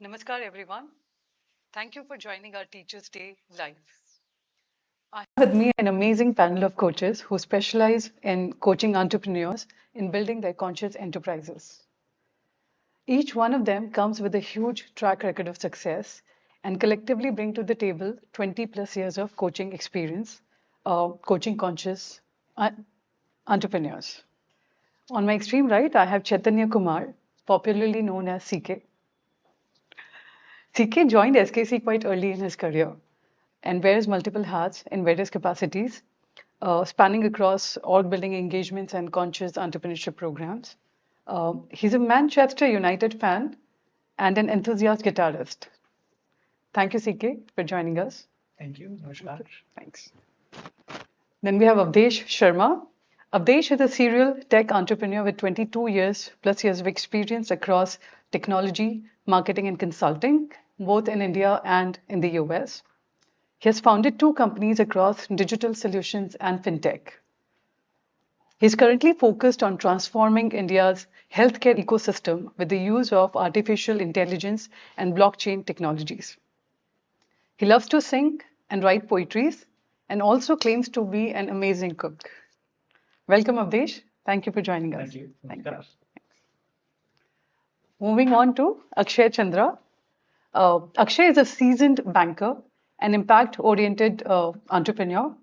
Namaskar, everyone. Thank you for joining our Teachers' Day live. I have with me an amazing panel of coaches who specialize in coaching entrepreneurs in building their conscious enterprises. Each one of them comes with a huge track record of success and collectively bring to the table 20 plus years of coaching experience, coaching conscious uh, entrepreneurs. On my extreme right, I have Chaitanya Kumar, popularly known as CK. CK joined SKC quite early in his career and wears multiple hats in various capacities, spanning across org building engagements and conscious entrepreneurship programs. He's a Manchester United fan and an enthusiast guitarist. Thank you, CK, for joining us. Thank you. Namaskar. Thanks. Then we have Avdesh Sharma. Avdesh is a serial tech entrepreneur with 22 years plus years of experience across technology, marketing, and consulting, both in India and in the US. He has founded two companies across digital solutions and fintech. He's currently focused on transforming India's healthcare ecosystem with the use of artificial intelligence and blockchain technologies. He loves to sing and write poetries and also claims to be an amazing cook. Welcome, Avdesh. Thank you for joining us. Thank you. Thank Namaskar. you. Moving on to Akshay Chandra. Akshay is a seasoned banker, an impact oriented entrepreneur,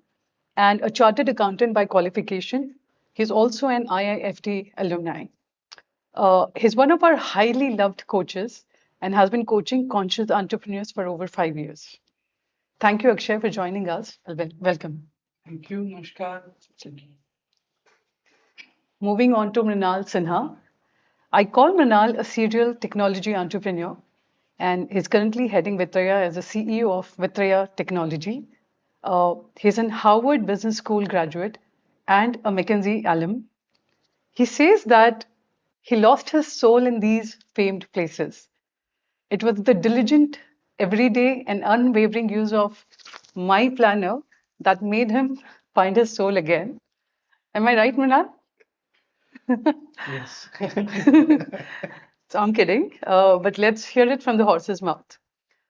and a chartered accountant by qualification. He's also an IIFT alumni. He's one of our highly loved coaches and has been coaching conscious entrepreneurs for over 5 years. Thank you, Akshay, for joining us. Welcome. Thank you. Namaskar. Thank you. Moving on to Mrinal Sinha. I call Mrinal a serial technology entrepreneur, and he's currently heading Vitraya as the CEO of Vitraya Technology. He's an Harvard Business School graduate and a McKinsey alum. He says that he lost his soul in these famed places. It was the diligent, everyday, and unwavering use of my planner that made him find his soul again. Am I right, Mrinal? Yes. So I'm kidding, but let's hear it from the horse's mouth.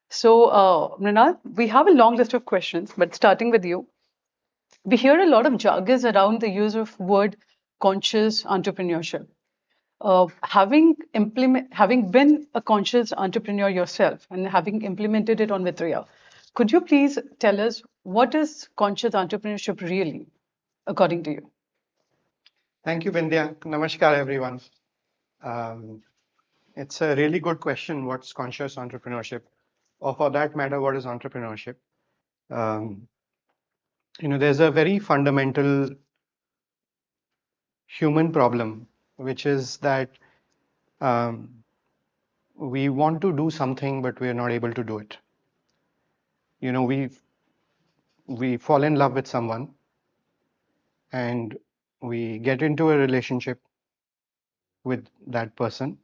So, Mrinal, we have a long list of questions, but starting with you, we hear a lot of jargons around the use of word conscious entrepreneurship. Having been a conscious entrepreneur yourself and having implemented it on Vitraya, could you please tell us what is conscious entrepreneurship really, according to you? Thank you, Vindhya. Namaskar, everyone. Um, it's a really good question. What's conscious entrepreneurship? Or for that matter, what is entrepreneurship? Um, there's a very fundamental human problem, which is that um, we want to do something, but we are not able to do it. You know, we fall in love with someone and we get into a relationship with that person,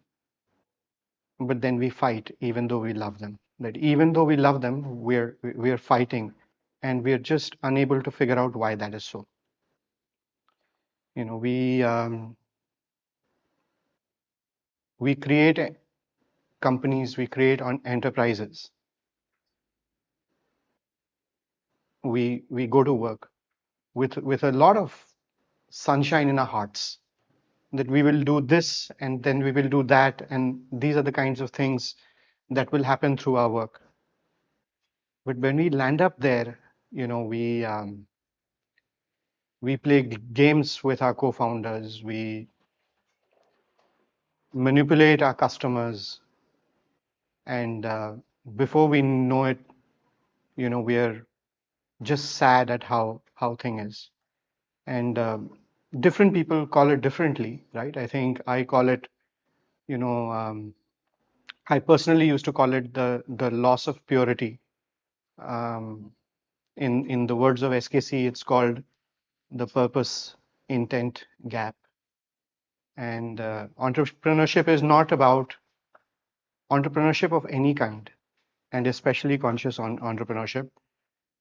but then we fight even though we love them. That even though we love them, we're fighting, and we're just unable to figure out why that is so. You know, we create companies, we create enterprises, we go to work with a lot of sunshine in our hearts, that we will do this and then we will do that, and these are the kinds of things that will happen through our work. But when we land up there, you know, we play games with our co-founders, we manipulate our customers, and before we know it, you know, we're just sad at how thing is. And different people call it differently, right? I think I call it, you know, I personally used to call it the loss of purity. Um, in the words of SKC, it's called the purpose intent gap. And entrepreneurship is not about entrepreneurship of any kind, and especially conscious entrepreneurship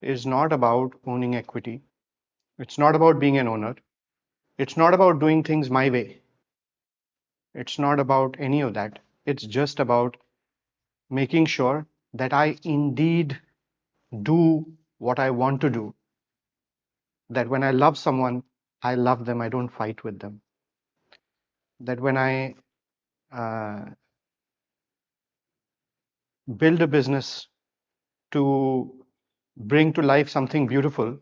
is not about owning equity. It's not about being an owner. It's not about doing things my way. It's not about any of that. It's just about making sure that I indeed do what I want to do. That when I love someone, I love them, I don't fight with them. That when I uh, build a business to bring to life something beautiful,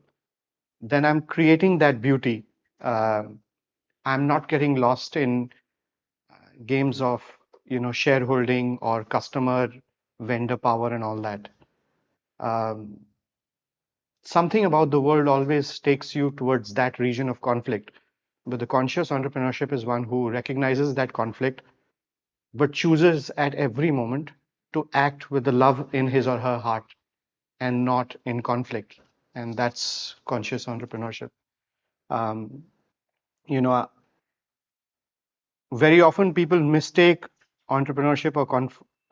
then I'm creating that beauty. I'm not getting lost in games of shareholding or customer vendor power and all that. Um, Something about the world always takes you towards that region of conflict. But the conscious entrepreneurship is one who recognizes that conflict, but chooses at every moment to act with the love in his or her heart and not in conflict. And that's conscious entrepreneurship. Um, you know, very often people mistake entrepreneurship or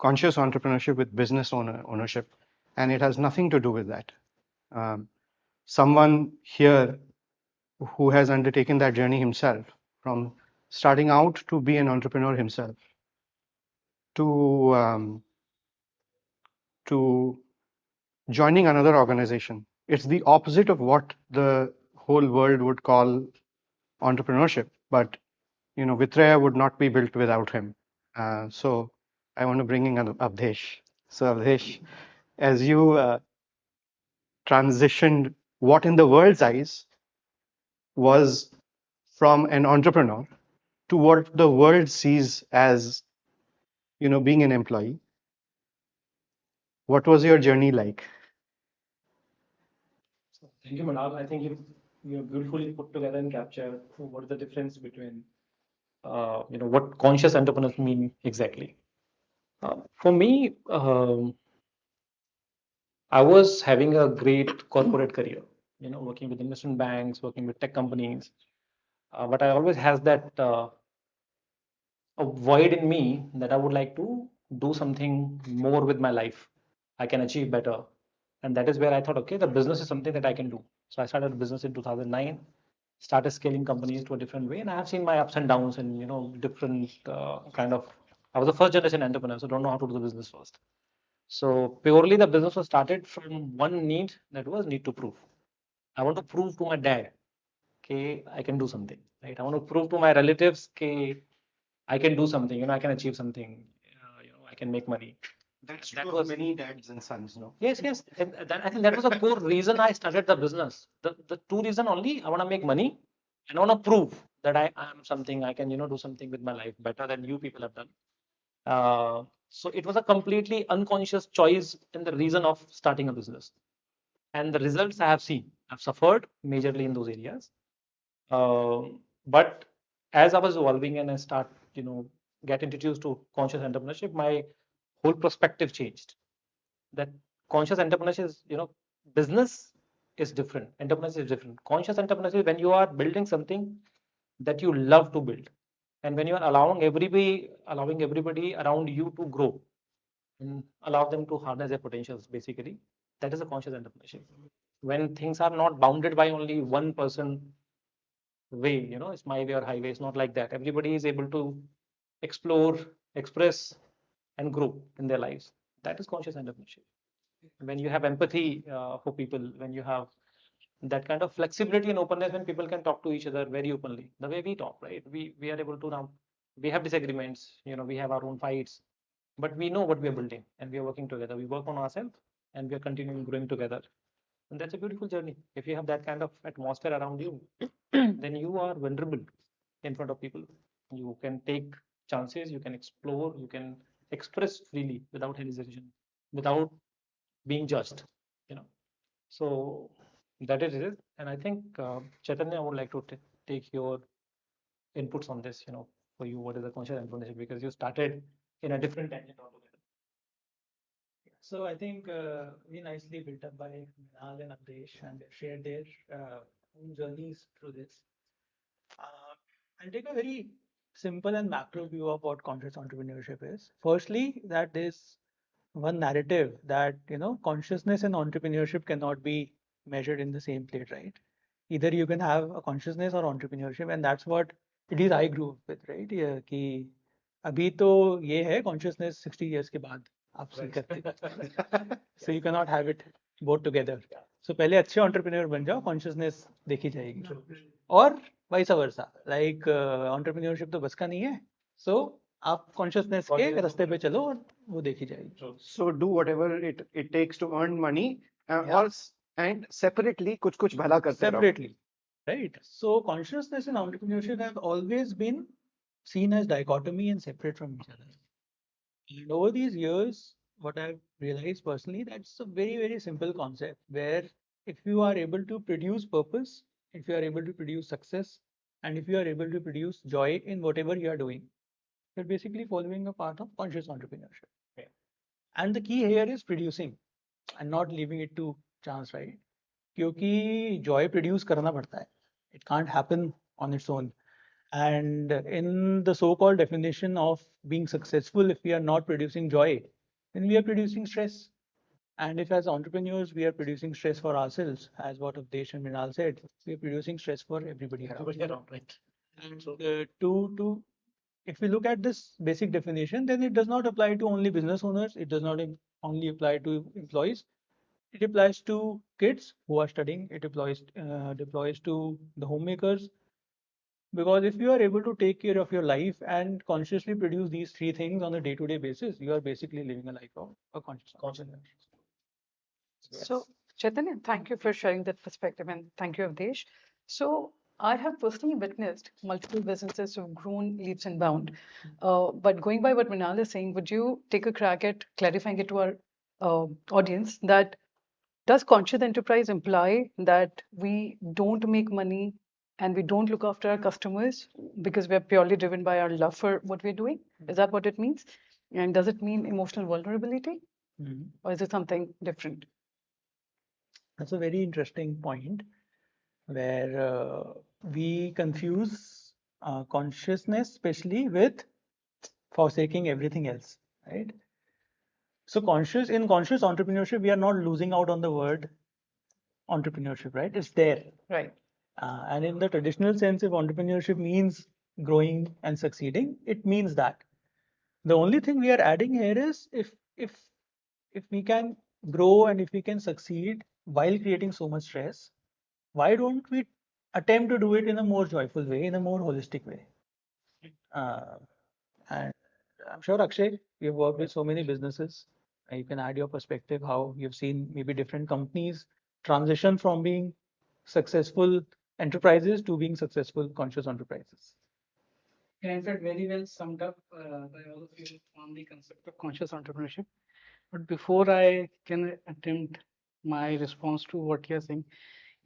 conscious entrepreneurship with business ownership, and it has nothing to do with that. Um, Someone here who has undertaken that journey himself, from starting out to be an entrepreneur himself, to to joining another organization. It's the opposite of what the whole world would call entrepreneurship. But Vitreya would not be built without him. So I want to bring in Avdesh. So Avdesh, as you transitioned, what in the world's eyes was from an entrepreneur to what the world sees as being an employee, what was your journey like? So thank you, Manal. I think you beautifully put together and captured what is the difference between what conscious entrepreneurs mean exactly. For me, I was having a great corporate career, working with investment banks, working with tech companies. But I always has that a void in me that I would like to do something more with my life. I can achieve better. And that is where I thought, okay, the business is something that I can do. So I started a business in 2009, started scaling companies to a different way. And I have seen my ups and downs and, different kind of, I was a first generation entrepreneur, so don't know how to do the business first. So purely the business was started from one need, that was need to prove. I want to prove to my dad, okay, I can do something, right? I want to prove to my relatives, okay, I can do something, I can achieve something, I can make money. That's That true of was many dads and sons, no? yes, yes. And that, I think that was the core reason I started the business. The two reason only, I want to make money and I want to prove that I am something, I can, do something with my life better than you people have done. So it was a completely unconscious choice in the reason of starting a business. And the results I have seen, I've suffered majorly in those areas. But as I was evolving and I start, get introduced to conscious entrepreneurship, my whole perspective changed. That conscious entrepreneurship is, business is different. Entrepreneurship is different. Conscious entrepreneurship is when you are building something that you love to build, and when you are allowing everybody around you to grow and allow them to harness their potentials. Basically, that is a conscious entrepreneurship. When things are not bounded by only one person way, it's my way or highway. It's not like that. Everybody is able to explore, express, and grow in their lives. That is conscious entrepreneurship. When you have empathy for people, when you have that kind of flexibility and openness, when people can talk to each other very openly, the way we talk, right? We are able to now. We have disagreements, we have our own fights, but we know what we are building, and we are working together. We work on ourselves, and we are continuing growing together. And that's a beautiful journey. If you have that kind of atmosphere around you, then you are vulnerable in front of people. You can take chances, you can explore, you can express freely without hesitation, without being judged. You know, so that is it. And I think Chaitanya, I would like to take your inputs on this. For you, what is the conscious entrepreneurship? Because you started in a different tangent altogether. So I think we nicely built up by Minal and Abdesh and they've shared their own journeys through this. I'll take a very simple and macro view of what conscious entrepreneurship is. Firstly, that there's one narrative that consciousness and entrepreneurship cannot be measured in the same plate, right? Either you can have a consciousness or entrepreneurship, and that's what at least I grew up with, right? कि अभी तो ये है consciousness 60 years के बाद आप सीख सकते so you cannot have it both together. So पहले अच्छे entrepreneur बन जाओ, consciousness देखी जाएगी. और vice versa, like entrepreneurship तो बस का नहीं है, so आप consciousness के रास्ते पे चलो और वो देखी जाएगी. So do whatever it takes to earn money, Yeah. and separately कुछ भला करते रहो. Separately, right? So consciousness and entrepreneurship have always been seen as dichotomy and separate from each other. And over these years, what I've realized personally, that's a very, very simple concept where if you are able to produce purpose, if you are able to produce success, and if you are able to produce joy in whatever you are doing, you're basically following a path of conscious entrepreneurship. Yeah. And the key here is producing and not leaving it to chance, right? क्योंकि joy produce करना पड़ता है. It can't happen on its own. And in the so-called definition of being successful, if we are not producing joy, then we are producing stress. And if as entrepreneurs we are producing stress for ourselves, as what Avdesh and Mrinal said, we are producing stress for everybody around. Everybody around, right? And if we look at this basic definition, then it does not apply to only business owners. It does not only apply to employees. It applies to kids who are studying. It deploys to the homemakers. Because if you are able to take care of your life and consciously produce these three things on a day-to-day basis, you are basically living a life of a conscious entrepreneur. So, Chaitanya, thank you for sharing that perspective, and thank you, Avdesh. So, I have personally witnessed multiple businesses who've grown leaps and bounds. But going by what Mrinal is saying, would you take a crack at clarifying it to our audience that does conscious enterprise imply that we don't make money and we don't look after our customers because we're purely driven by our love for what we're doing? Is that what it means? And does it mean emotional vulnerability, or is it something different? That's a very interesting point where we confuse consciousness, especially with forsaking everything else, right? So in conscious entrepreneurship, we are not losing out on the word entrepreneurship, right? It's there. Right. And in the traditional sense, if entrepreneurship means growing and succeeding, it means that. The only thing we are adding here is if we can grow and if we can succeed while creating so much stress, why don't we attempt to do it in a more joyful way, in a more holistic way? And I'm sure, Akshay, you've worked with so many businesses. You can add your perspective, how you've seen maybe different companies transition from being successful enterprises to being successful conscious enterprises. Yeah, in fact, very well summed up by all of you on the concept of conscious entrepreneurship. But before I can attempt my response to what you're saying,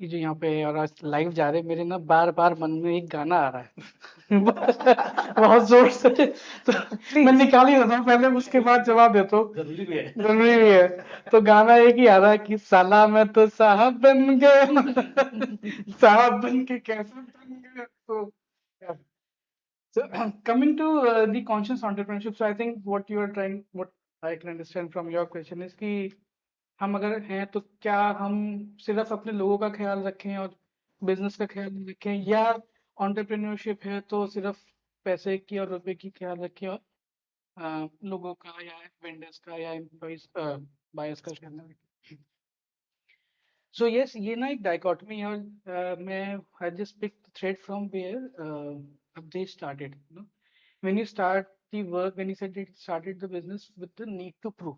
ये जो यहाँ पे और आज live जा रहे हैं, मेरे ना बार बार मन में एक गाना आ रहा है बहुत जोर से, तो मैं निकाल ही रहा हूँ पहले, उसके बाद जवाब देता हूँ. जरूरी भी है. जरूरी भी है. तो गाना एक ही आ रहा है कि साला मैं तो साहब बन गया साहब बन के कैसे बन गया. तो yeah. So coming to the conscious entrepreneurship, so I think what I can understand from your question is कि हम अगर हैं तो क्या हम सिर्फ अपने लोगों का ख्याल रखें और बिजनेस का ख्याल रखें, या entrepreneurship है तो सिर्फ पैसे की और रुपए की ख्याल रखें और लोगों का या वेंडर्स का या एम्प्लॉइज बायर्स का ख्याल रखें. So yes, ये ना एक dichotomy है और मैं I just picked the thread from where they started. You know, when you start the work, when you said it started the business with the need to prove.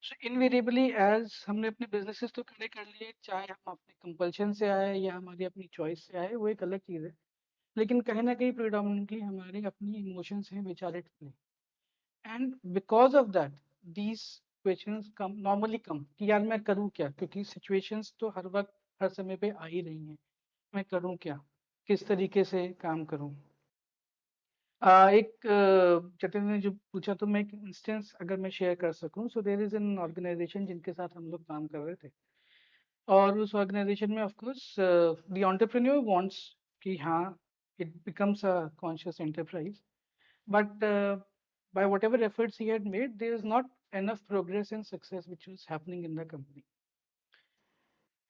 So invariably, as हमने अपने businesses तो खड़े कर लिए, चाहे हम अपने compulsion से आए या हमारी अपनी choice से आए, वो एक अलग चीज़ है. लेकिन कहीं ना कहीं predominantly हमारे अपनी emotions हैं which are at play. And because of that, these questions normally come कि यार मैं करूँ क्या, क्योंकि situations तो हर वक्त हर समय पे आ ही रही हैं. मैं करूँ क्या, किस तरीके से काम करूँ. एक चैतन्य ने जो पूछा, तो मैं एक इंस्टेंस अगर मैं शेयर कर सकूं. So there is an organisation जिनके साथ हम लोग काम कर रहे थे, और उस ऑर्गेनाइजेशन में of course the entrepreneur wants कि हाँ it becomes a conscious enterprise, but by whatever efforts he had made, there is not enough progress and success which was happening in the company.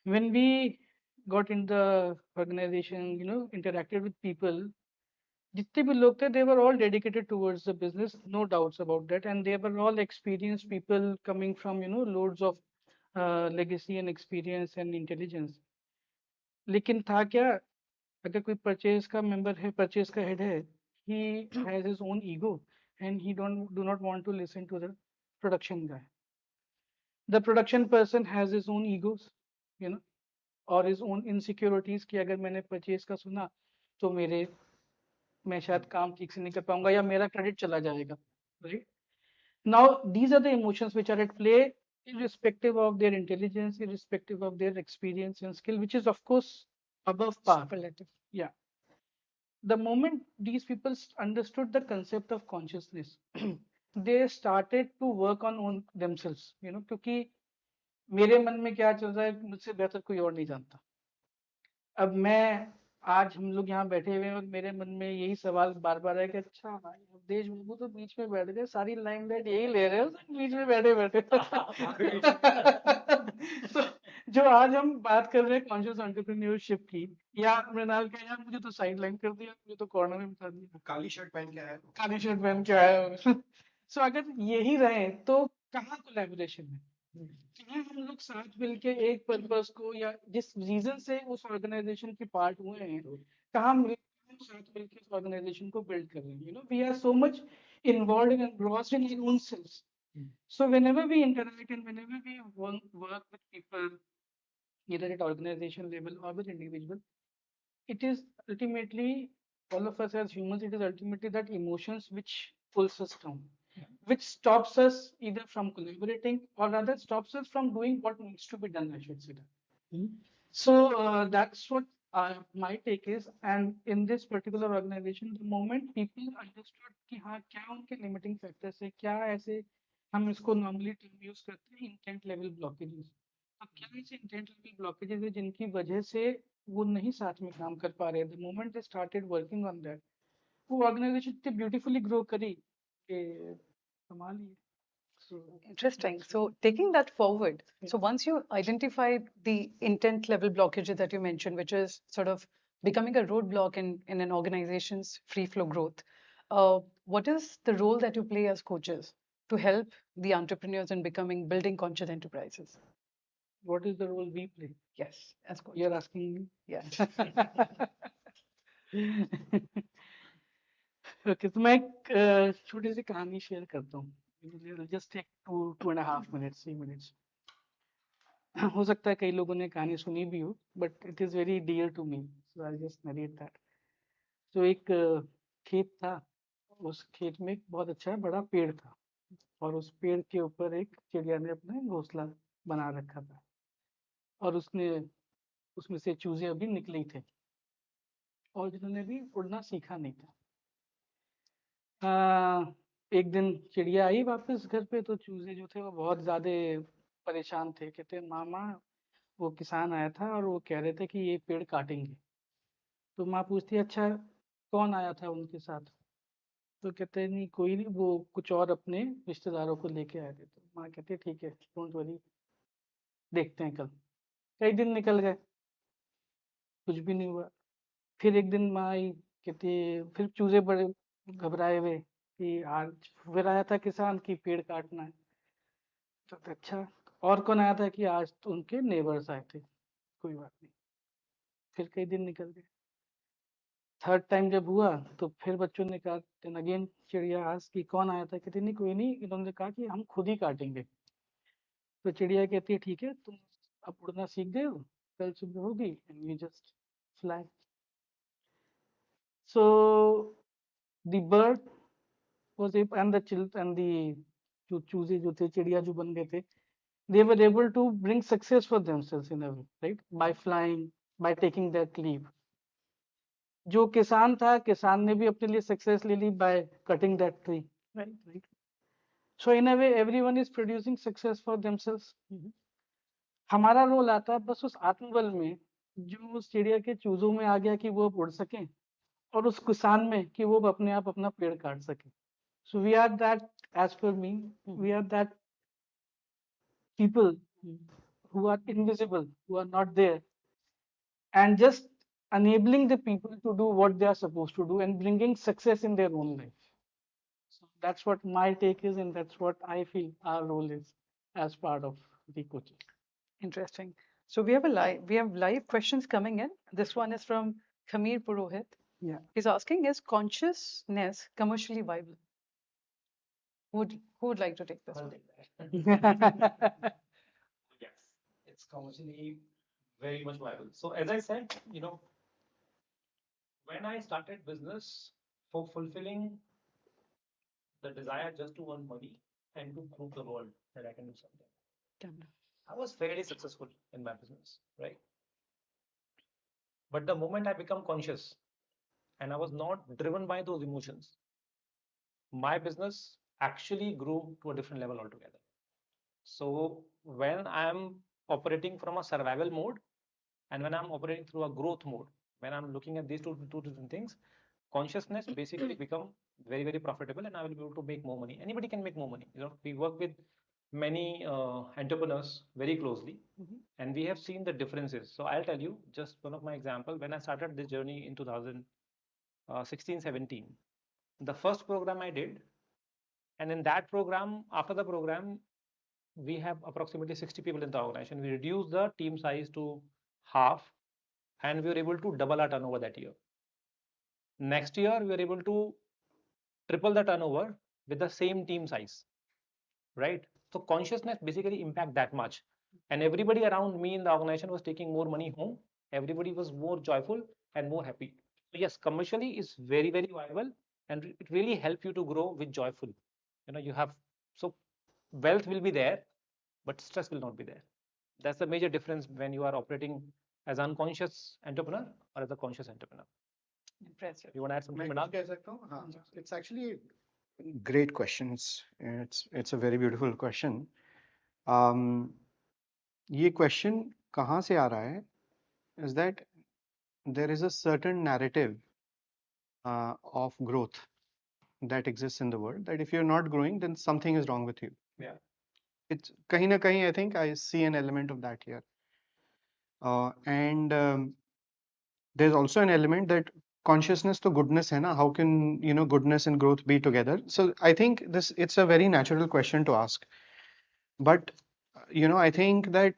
When we got in the organization, you know, interacted with people, जितने भी लोग थे, they were all dedicated towards the business, no doubts about that, and they were all experienced people coming from, you know, loads of legacy and experience and intelligence. लेकिन था क्या, अगर कोई purchase का मेंबर है, परचेज का head है, he has his own ego and he do not want to listen to the production guy. The production person has his own egos, you know, और his own insecurities कि अगर मैंने purchase का सुना तो मैं शायद काम ठीक से नहीं कर पाऊंगा या मेरा क्रेडिट चला जाएगा, right? Now these are the emotions which are at play, irrespective of their intelligence, irrespective of their experience and skill, which is of course above par. Superlative. Yeah. The moment these people understood the concept of consciousness, they started to work on themselves, you know, क्योंकि मेरे मन में क्या चल रहा है मुझसे बेहतर कोई और नहीं जानता. अब मैं आज हम लोग यहाँ बैठे हुए हैं और मेरे मन में यही सवाल बार बार है कि अच्छा भाई अवधेश बाबू तो बीच में बैठ गए, सारी लाइमलाइट यही ले रहे हो, बीच में बैठे बैठे. तो जो आज हम बात कर रहे हैं कॉन्शियस एंटरप्रेन्योरशिप की, या मृणाल का, यार मुझे तो साइड लाइन कर दिया, मुझे तो कॉर्नर में बिठा दिया, काली शर्ट पहन के आया है। काली शर्ट पहन के आया हो. सो अगर यही रहे तो कहाँ कोलैबोरेशन है, कहाँ हम लोग साथ मिलके एक पर्पस को या जिस रीजन से उस ऑर्गेनाइजेशन के पार्ट हुए हैं, कहाँ हम साथ मिलके उस ऑर्गेनाइजेशन को बिल्ड कर रहे हैं. You know, we are so much involved and engrossed in our own selves. So whenever we interact and whenever we work with people, either at organization level or with individual, it is ultimately, all of us as humans, it is ultimately that emotions which pulls us down, which stops us either from collaborating or rather stops us from doing what needs to be done, I should say. So that's what my take is. And in this particular organization, the moment people understood कि हाँ क्या उनके limiting factors है, क्या ऐसे हम इसको normally term use करते हैं intent level blockages. तो क्या ऐसे intent level blockages है जिनकी वजह से वो नहीं साथ में काम कर पा रहे. The moment they started working on that, वो organization इतनी beautifully grow करी कि कमाल ही है. So Interesting. So taking that forward, so once you identified the intent level blockages that you mentioned, which is sort of becoming a roadblock in an organization's free flow growth, what is the role that you play as coaches to help the entrepreneurs in building conscious enterprises? what is the role we play? Yes, as coaches. You're asking me? Yes. Okay, तो मैं एक छोटी सी कहानी share करता हूँ. Just take 2.5 minutes, 3 minutes. हो सकता है कई लोगों ने कहानी सुनी भी हो, but it is very dear to me, so I'll just narrate that. तो एक खेत था, उस खेत में एक बहुत अच्छा बड़ा पेड़ था और उस पेड़ के ऊपर एक चिड़िया ने अपना घोंसला बना रखा था और उसमें से चूजे अभी निकले थे और जिन्होंने भी उड़ना सीखा नहीं था. एक दिन चिड़िया आई वापस घर पे तो चूजे जो थे वो बहुत ज्यादा परेशान थे. कहते मामा वो किसान आया था और वो कह रहे थे कि ये पेड़ काटेंगे. तो माँ पूछती अच्छा कौन आया था उनके साथ. तो कहते नहीं कोई नहीं, वो कुछ और अपने रिश्तेदारों को लेके आए थे. तो माँ कहते ठीक है, डोंट वरी, देखते हैं कल. कई दिन निकल गए, कुछ भी नहीं हुआ. फिर एक दिन माँ आई, कहती फिर चूजे बड़े घबराए हुए कि आज फिर आया था किसान की पेड़ काटना है. तो अच्छा और कौन आया था कि आज तो उनके नेबर्स आए थे. कोई बात नहीं. फिर कई दिन निकल गए. थर्ड टाइम जब हुआ तो फिर बच्चों ने कहा, देन अगेन चिड़िया आज कि कौन आया था. कहती नहीं कोई नहीं, इन्होंने कहा कि हम खुद ही काटेंगे. तो चिड़िया कहती है ठीक है, तुम अब उड़ना सीख गए हो, कल सुबह होगी and you just fly. So the bird was able, and the जो चूजे जो थे, चिड़िया जो बन गए थे, they were able to bring success for themselves in a way, right? By flying, by taking that leap. जो किसान था, किसान ने भी अपने लिए सक्सेस ले ली by cutting that tree, right? So in a way everyone is producing success for themselves. हमारा रोल आता है बस उस आत्मबल में जो उस चिड़िया के चूजों में आ गया कि वो उड़ सके और उस किसान में कि वो अपने आप अपना पेड़ काट सके. So we are that, as per me, we are that people who are invisible, who are not there, and just enabling the people to do what they are supposed to do and bringing success in their own life. So that's what my take is, and that's what I feel our role is as part of the coaches. Interesting. So we have live questions coming in. This one is from Khamir Purohit. Yeah. He's asking, is consciousness commercially viable? Who would like to take this I'll one? take that. Yes, it's commercially very much viable. So as I said, when I started business for fulfilling the desire just to earn money and to prove the world that I can do something, Camera. I was fairly successful in my business, right? But the moment I become conscious and I was not driven by those emotions, my business actually grew to a different level altogether. So when I'm operating from a survival mode and when I'm operating through a growth mode, when I'm looking at these two different things, consciousness basically become very, very profitable, and I will be able to make more money. Anybody can make more money. We work with many entrepreneurs very closely, and we have seen the differences. So I'll tell you just one of my example. When I started this journey in 2016, 17, the first program I did, and in that program, after the program, we have approximately 60 people in the organization. We reduced the team size to half, and we were able to double our turnover that year. Next year, we were able to triple the turnover with the same team size, right? So consciousness basically impact that much. And everybody around me in the organization was taking more money home. Everybody was more joyful and more happy. So yes, commercially is very, very viable, and it really helps you to grow with joyful. You have, so wealth will be there, but stress will not be there. That's the major difference when you are operating as unconscious entrepreneur or as a conscious entrepreneur. Impressive. You want to add something, मैं Manal? कह सकता हूँ? हाँ, it's actually great questions. It's a very beautiful question. ये question कहाँ से आ रहा है? Is that there is a certain narrative of growth that exists in the world, that if you're not growing, then something is wrong with you. Yeah. It's kahin na kahin, I think I see an element of that here. And there's also an element that consciousness to goodness hai na. How can goodness and growth be together? So I think it's a very natural question to ask. But I think that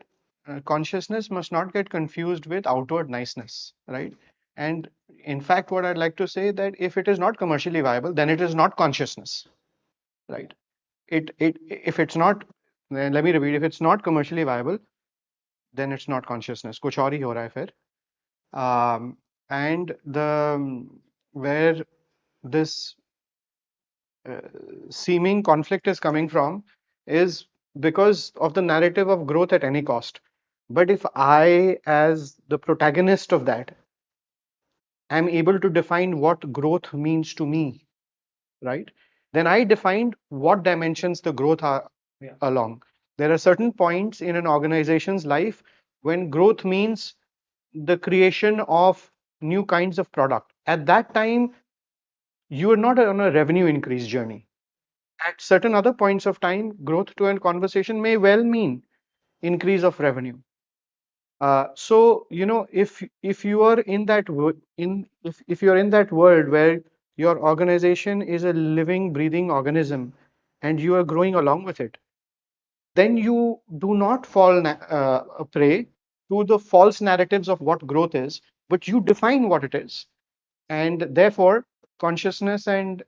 consciousness must not get confused with outward niceness, right? And in fact, what I'd like to say that if it is not commercially viable, then it is not consciousness, right? If it's not, let me repeat, if it's not commercially viable, then it's not consciousness. कुछ और ही हो रहा है फिर. And where this seeming conflict is coming from is because of the narrative of growth at any cost. But if I, as the protagonist of that, am able to define what growth means to me, right? Then I defined what dimensions the growth are along. There are certain points in an organization's life when growth means the creation of new kinds of product. At that time, you are not on a revenue increase journey. At certain other points of time, growth to a conversation may well mean increase of revenue. So if you are in that if you're in that world where your organization is a living, breathing organism, and you are growing along with it, then you do not fall a prey to the false narratives of what growth is, but you define what it is, and therefore consciousness and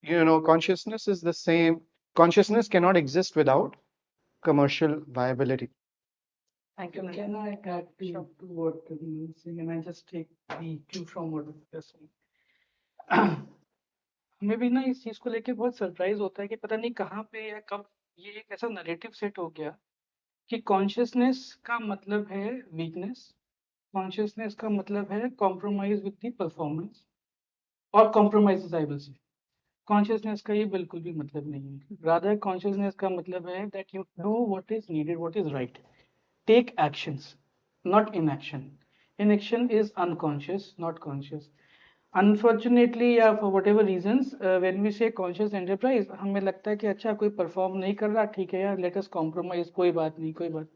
consciousness is the same. Consciousness cannot exist without commercial viability. Thank you, Can Nandini. I add to what Nandini is saying, and I just take the cue from what you're saying. हमें भी ना इस चीज को लेके बहुत surprise होता है कि पता नहीं कहाँ पे या कब ये एक ऐसा नैरेटिव सेट हो गया कि कॉन्शियसनेस का मतलब है वीकनेस, कॉन्शियसनेस का मतलब है कॉम्प्रोमाइज विद द परफॉर्मेंस और compromise I will say. Consciousness का ये बिल्कुल भी मतलब नहीं है. रादर कॉन्शियसनेस का मतलब है that you do what is needed, what is right. Take actions, not inaction. Inaction is unconscious, not conscious. Unfortunately, या for whatever reasons, when we say conscious enterprise, हमें लगता है कि अच्छा कोई परफॉर्म नहीं कर रहा, ठीक है यार, let us compromise, कोई बात नहीं, कोई बात.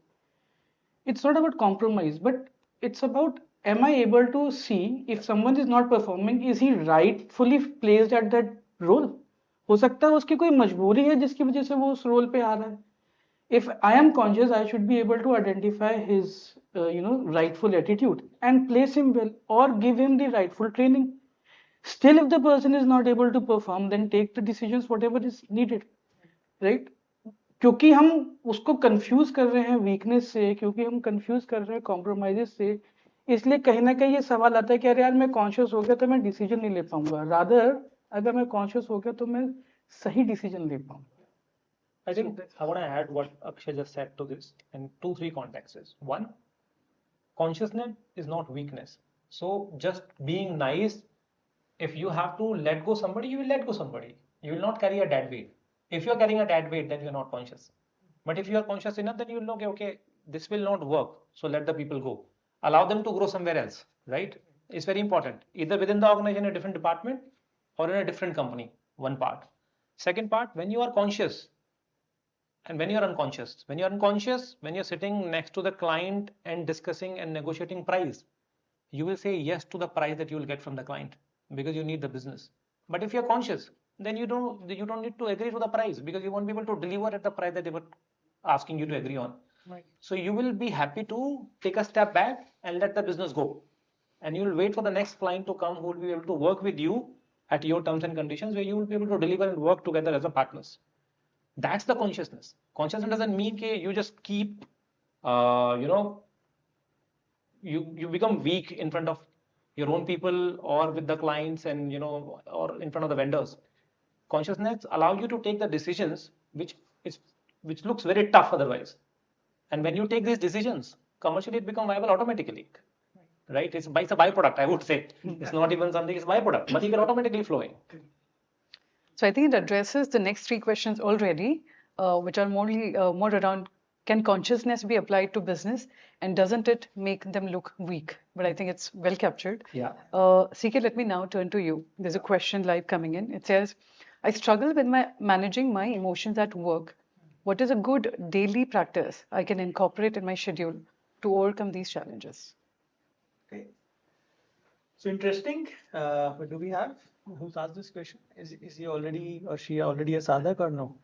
It's not about compromise, but it's about am I able to see if someone is not performing, is he rightfully placed at that role? हो सकता है उसकी कोई मजबूरी है जिसकी वजह से वो उस रोल पे आ रहा है. If I am conscious, I should be able to identify his rightful attitude and place him well or give him the rightful training. Still, if the person is not able to perform, then take the decisions whatever is needed, right? क्योंकि हम उसको confuse कर रहे हैं weakness से, क्योंकि हम confuse कर रहे हैं कॉम्प्रोमाइजेस से, इसलिए कहीं ना कहीं ये सवाल आता है कि अरे यार मैं कॉन्शियस हो गया तो मैं डिसीजन नहीं ले पाऊंगा. रादर अगर मैं कॉन्शियस हो गया तो मैं सही डिसीजन ले पाऊंगा. I think I want to add what Akshay just said to this in 2-3 contexts. One, consciousness is not weakness. So just being nice, if you have to let go somebody, you will let go somebody. You will not carry a dead weight. If you are carrying a dead weight, then you are not conscious. But if you are conscious enough, then you will know, okay, this will not work. So let the people go. Allow them to grow somewhere else, right? It's very important. Either within the organization, a different department, or in a different company, one part. Second part, when you are conscious, and when you're unconscious, when you're sitting next to the client and discussing and negotiating price, you will say yes to the price that you will get from the client because you need the business. But if you're conscious, then you don't need to agree to the price because you won't be able to deliver at the price that they were asking you to agree on. Right. So you will be happy to take a step back and let the business go. And you will wait for the next client to come who will be able to work with you at your terms and conditions where you will be able to deliver and work together as a partners. That's the consciousness. Consciousness doesn't mean that you just keep, you become weak in front of your own people or with the clients and, or in front of the vendors. Consciousness allows you to take the decisions which looks very tough otherwise. And when you take these decisions, commercially it becomes viable automatically. Right? It's a byproduct, I would say. It's not even something, it's byproduct, but you can automatically flowing. So I think it addresses the next 3 questions already, which are more around, can consciousness be applied to business and doesn't it make them look weak? But I think it's well captured. Yeah. CK, let me now turn to you. There's a question live coming in. It says, I struggle with managing my emotions at work. What is a good daily practice I can incorporate in my schedule to overcome these challenges? Okay. So interesting. What do we have? Who's asked this question? Is he already or she already a sadhak or no?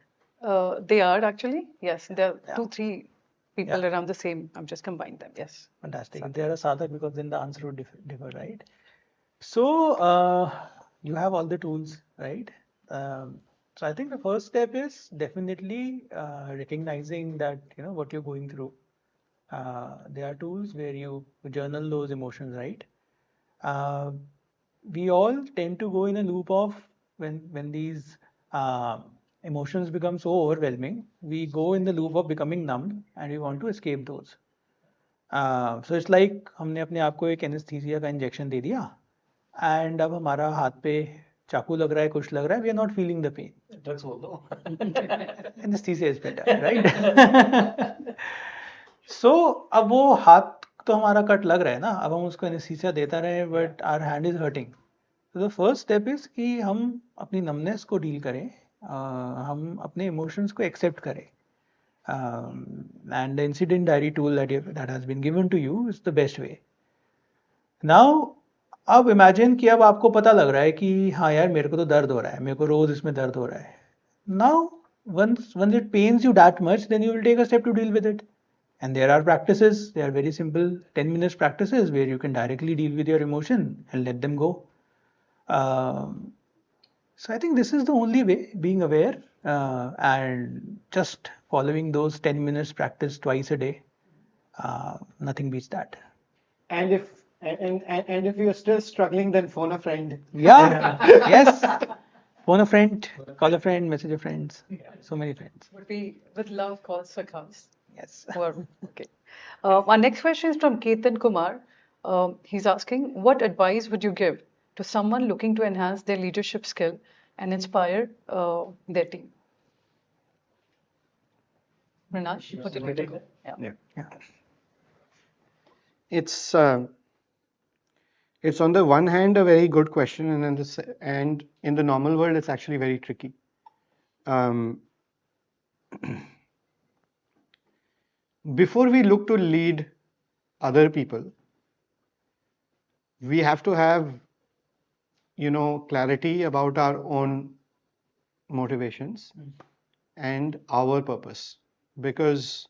They are actually, yes. There are Yeah. 2-3 people around the same. I've just combined them. Yes. Fantastic. If they are a sadhak, because then the answer would differ, right? So you have all the tools, right? So I think the first step is definitely recognizing that what you're going through. There are tools where you journal those emotions, right? We all tend to go in a loop of when these emotions become so overwhelming, we go in the loop of becoming numb and we want to escape those. So it's like हमने अपने आप को एक anaesthesia का injection दे दिया and अब हमारा हाथ पे चाकू लग रहा है, कुछ लग रहा है, we are not feeling the pain. Drugs बोल दो. Anaesthesia is better, right? So अब वो हाथ तो हमारा कट लग रहा है ना, अब हम उसको एनेस्थीसिया देता रहे but our hand is hurting. तो द फर्स्ट स्टेप इज कि हम अपनी नमनेस को डील करें, हम अपने इमोशंस को एक्सेप्ट करें. And the incident diary tool that has been given to you is the best way. Now, अब imagine कि अब आपको पता लग रहा है कि हाँ यार मेरे को तो दर्द हो रहा है, मेरे को रोज इसमें दर्द हो रहा है. Now, once it pains you that much, then you will take a step to deal with it. And there are practices, they are very simple 10 minutes practices where you can directly deal with your emotion and let them go. So I think this is the only way, being aware and just following those 10 minutes practice twice a day. Nothing beats that. And if you're still struggling, then phone a friend. Yeah. Yes. Phone a friend, call a friend, message a friend. So many friends. Would be with love calls for comes. Yes. Okay. Our next question is from Ketan Kumar. He's asking, what advice would you give to someone looking to enhance their leadership skill and inspire their team? Rinash, would you like to go? Yeah. It's on the one hand a very good question, and in the normal world it's actually very tricky. Before we look to lead other people, we have to have, clarity about our own motivations and our purpose. Because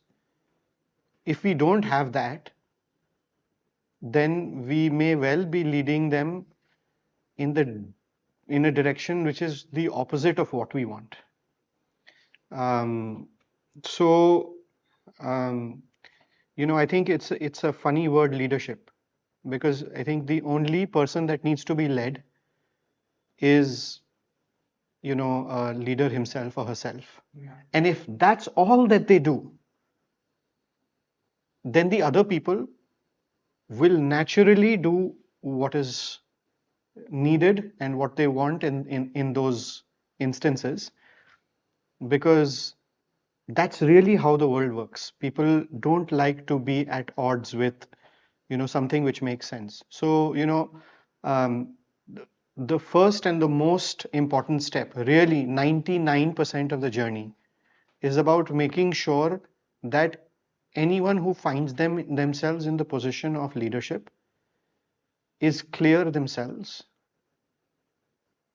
if we don't have that, then we may well be leading them in a direction which is the opposite of what we want. Um, so, um, I think it's a funny word, leadership, because I think the only person that needs to be led is, a leader himself or herself. And if that's all that they do, then the other people will naturally do what is needed and what they want in those instances, because that's really how the world works. People don't like to be at odds with, something which makes sense. So, um, the first and the most important step, really 99% of the journey, is about making sure that anyone who finds themselves in the position of leadership is clear themselves.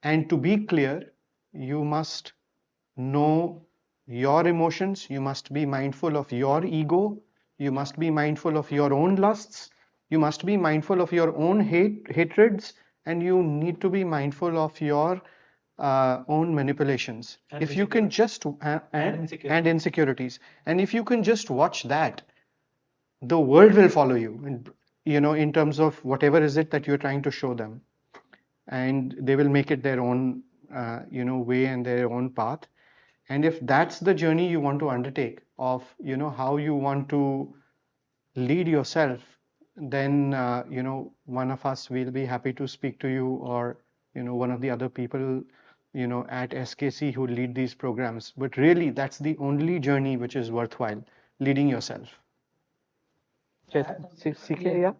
And to be clear, you must know your emotions, you must be mindful of your ego, you must be mindful of your own lusts, you must be mindful of your own hatreds, and you need to be mindful of your own manipulations. And If you can just and insecurities, and if you can just watch that, the world will follow you, and in terms of whatever is it that you're trying to show them, and they will make it their own way and their own path. And if that's the journey you want to undertake of how you want to lead yourself, then one of us will be happy to speak to you, or one of the other people at SKC who lead these programs. But really, that's the only journey which is worthwhile, leading yourself. CK, yeah.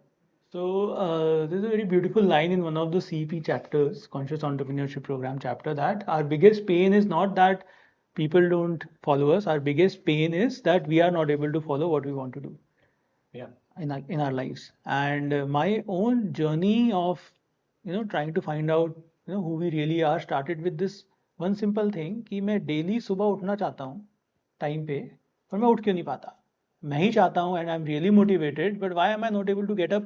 So there's a very beautiful line in one of the CP chapters, Conscious Entrepreneurship Program chapter, that our biggest pain is not that people don't follow us. Our biggest pain is that we are not able to follow what we want to do. Yeah. In our lives. And my own journey of trying to find out who we really are started with this one simple thing कि मैं daily सुबह उठना चाहता हूँ time पे, पर मैं उठ क्यों नहीं पाता. मैं ही चाहता हूँ and I'm really motivated, but why am I not able to get up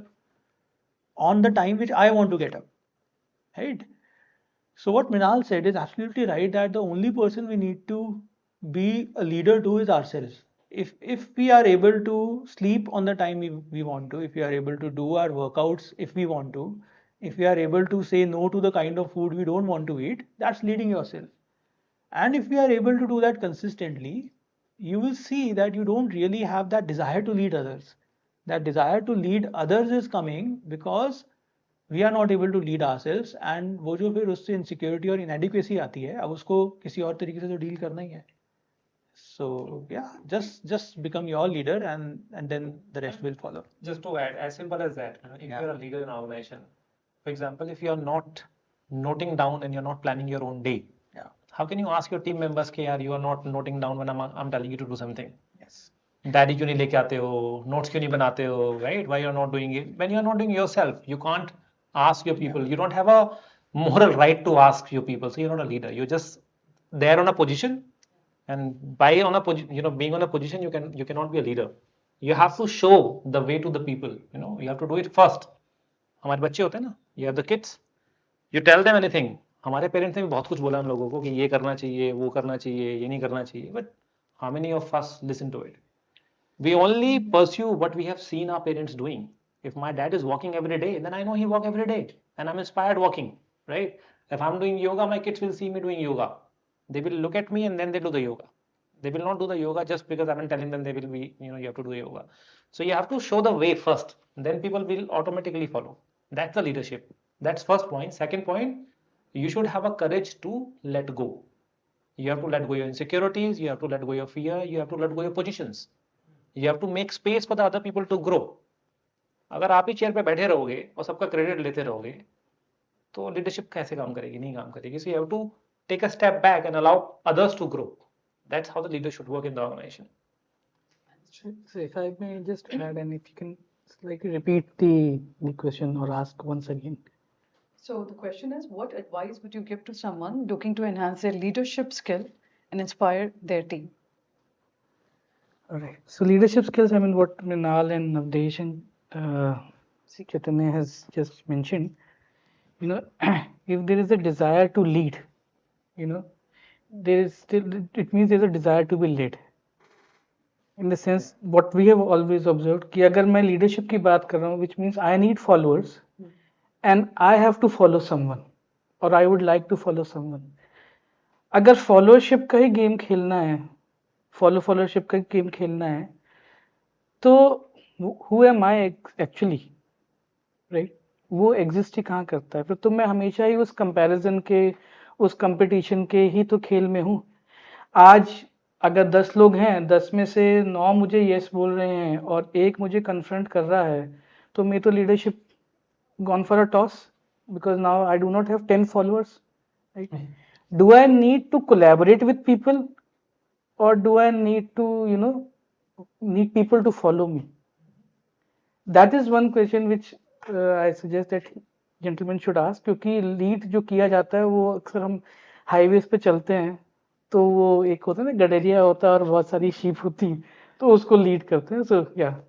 on the time which I want to get up, right? So what Minal said is absolutely right, that the only person we need to be a leader to is ourselves. If we are able to sleep on the time we want to, if we are able to do our workouts if we want to, if we are able to say no to the kind of food we don't want to eat, that's leading yourself. And if we are able to do that consistently, you will see that you don't really have that desire to lead others. That desire to lead others is coming because we are not able to lead ourselves, and वो जो फिर उससे insecurity और inadequacy आती है, अब उसको किसी और तरीके से तो deal करना ही है. So yeah, just become your leader, and then the rest will follow. Just to add, as simple as that, if you're a leader in an organization, for example, if you're not noting down and you're not planning your own day, Yeah. how can you ask your team members कि यार you are not noting down when I'm telling you to do something? Yes. Diary क्यों नहीं लेके आते हो, notes क्यों नहीं बनाते हो, right? Why you're not doing it? When you're not doing yourself, you can't ask your people. You don't have a moral right to ask your people. So you're not a leader. You're just there on a position, and by on a being on a position, you cannot be a leader. You have to show the way to the people. You have to do it first. हमारे बच्चे होते हैं ना, you have the kids, you tell them anything. हमारे parents ने भी बहुत कुछ बोला हम लोगों को कि ये करना चाहिए, वो करना चाहिए, ये नहीं करना चाहिए. But how many of us listen to it? We only pursue what we have seen our parents doing. If my dad is walking every day, then I know he walk every day, and I'm inspired walking, right? If I'm doing yoga, my kids will see me doing yoga. They will look at me and then they do the yoga. They will not do the yoga just because I'm telling them they will be, you have to do yoga. So you have to show the way first, then people will automatically follow. That's the leadership. That's first point. Second point, you should have a courage to let go. You have to let go your insecurities, you have to let go your fear, you have to let go your positions. You have to make space for the other people to grow. अगर आप ही chair पे बैठे रहोगे और सबका credit लेते रहोगे तो लीडरशिप कैसे काम करेगी? नहीं काम करेगी. So you have to take a step back and allow others to grow. That's how the leader should work in the organization. So if I may just add, and if you can It's like repeat the question or ask once again. So the question is, what advice would you give to someone looking to enhance their leadership skill and inspire their team? All right. So leadership skills, I mean, what Mrinal and Navdesh and Chaitanya has just mentioned, you know, if there is a desire to lead, you know, there is still, it means there's a desire to be led. In the sense, what we have always observed, कि अगर मैं leadership की बात कर रहा हूँ, which means I need followers and I have to follow someone or I would like to follow someone. अगर followership का ही गेम खेलना है, followership का गेम खेलना है, तो who am I actually, right? वो एग्जिस्ट ही कहाँ करता है? फिर तो मैं हमेशा ही उस कंपैरिजन के, उस कंपटीशन के ही तो खेल में हूँ. आज अगर 10 लोग हैं, 10 में से 9 मुझे यस बोल रहे हैं और एक मुझे कन्फ्रंट कर रहा है, तो मैं तो leadership gone for a toss because now I do not have 10 followers, right? Do I need to collaborate with people or do I need to, need people to follow me? That is one question which I suggest that gentlemen should ask, क्योंकि lead जो किया जाता है वो अक्सर हम highways पे चलते हैं, तो वो एक होता है ना, गडेरिया होता है और बहुत सारी शीप होती हैं, तो उसको लीड करते हैं. सो या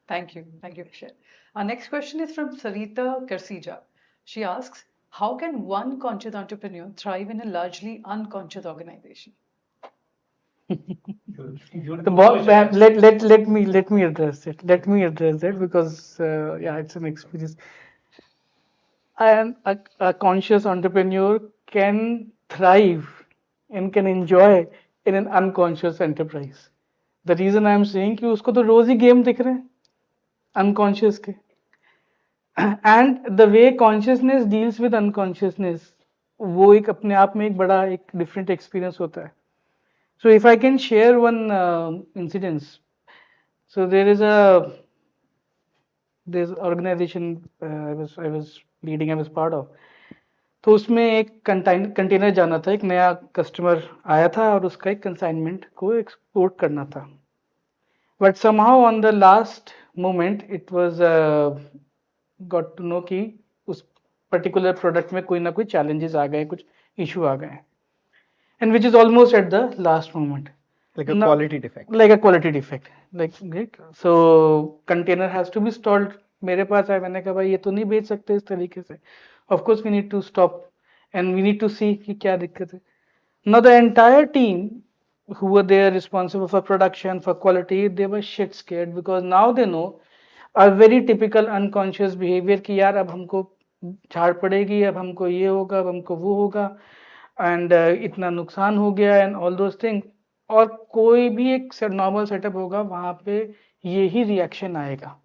Thank you. Thank you, Vishal. Our next question is from Sarita Karsija. She asks, how can one conscious entrepreneur thrive in a largely unconscious organization? let me address it. Let me address it because yeah, it's an experience. And a conscious entrepreneur can thrive and can enjoy in an unconscious enterprise. The reason I am saying कि उसको तो रोज ही game दिख रहे हैं unconscious के. And the way consciousness deals with unconsciousness, वो एक अपने आप में एक बड़ा एक different experience होता है. So if I can share one incidence. So there's organization I was leading, I was part of. तो उसमें एक कंटेनर जाना था, एक नया कस्टमर आया था और उसका एक कंसाइनमेंट को एक्सपोर्ट करना था. But somehow on the last moment it was got to know कि उस पर्टिकुलर प्रोडक्ट में कोई ना कोई चैलेंजेस आ गए, कुछ इशू आ गए, and which is almost at the last moment. Like a quality defect. Like a quality defect. Like, right? So container has to be stalled. मेरे पास है, मैंने कहा भाई ये तो नहीं बेच सकते इस तरीके से. Of course we need to stop and we need to see कि क्या दिक्कत है. Now the entire team who were there responsible for production, for quality, they were shit scared because now they know a very typical unconscious behavior कि यार अब हमको झाड़ पड़ेगी, अब हमको ये होगा, अब हमको वो होगा, and इतना नुकसान हो गया and all those things. और कोई भी एक नॉर्मल सेटअप होगा वहां पे यही रिएक्शन आएगा.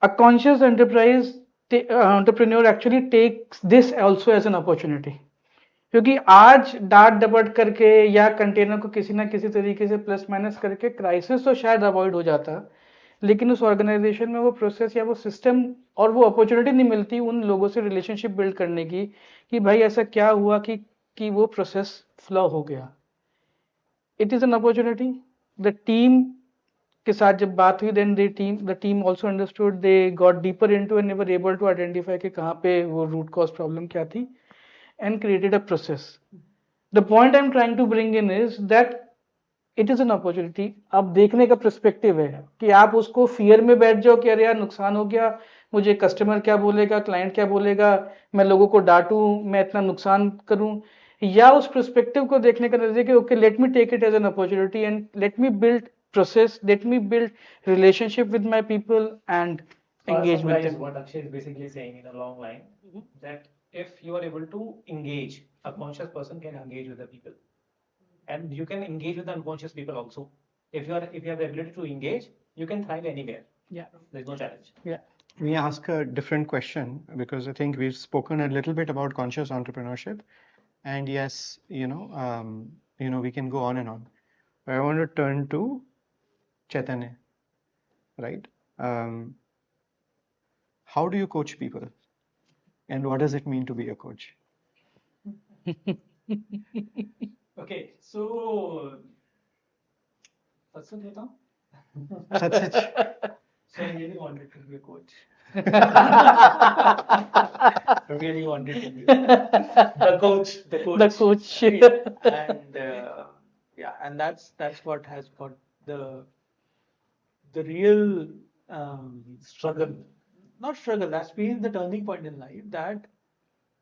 A conscious entrepreneur actually takes this also as an opportunity. क्योंकि आज डांट डपट करके या कंटेनर को किसी ना किसी तरीके से प्लस माइनस करके क्राइसिस तो शायद अवॉइड हो जाता, लेकिन उस ऑर्गेनाइजेशन में वो प्रोसेस या वो सिस्टम और वो अपॉर्चुनिटी नहीं मिलती उन लोगों से रिलेशनशिप बिल्ड करने की कि भाई ऐसा क्या हुआ कि वो प्रोसेस फ्लॉ हो गया. It is an opportunity. The team के साथ जब बात हुई, then the team also understood, they got deeper into and they were able to identify कि कहाँ पे वो root cause problem क्या थी and created a process. The point I'm trying to bring in is that it is an opportunity. अब देखने का perspective है कि आप उसको fear में बैठ जाओ कि अरे यार नुकसान हो गया, मुझे कस्टमर क्या बोलेगा, क्लाइंट क्या बोलेगा, मैं लोगों को डांटूं, मैं इतना नुकसान करूं, या उस पर्सपेक्टिव को देखने का नजरिया कि okay let me take it as an opportunity and let me build process, let me build relationship with my people and engage with them. What Akshay is basically saying in a long line, that if you are able to engage, a conscious person can engage with the people, and you can engage with the unconscious people also. If you have the ability to engage, you can thrive anywhere. Yeah, there's no challenge. Yeah. We ask a different question because I think we've spoken a little bit about conscious entrepreneurship, and yes, we can go on and on. But I want to turn to Chaitanya, right? How do you coach people, and what does it mean to be a coach? Okay, so first of all, That's it. So I really wanted to be a coach. Really wanted to be the coach. The coach. The coach. Yeah. And yeah, and that's what has got the real struggle. Not struggle. That's been the turning point in life. That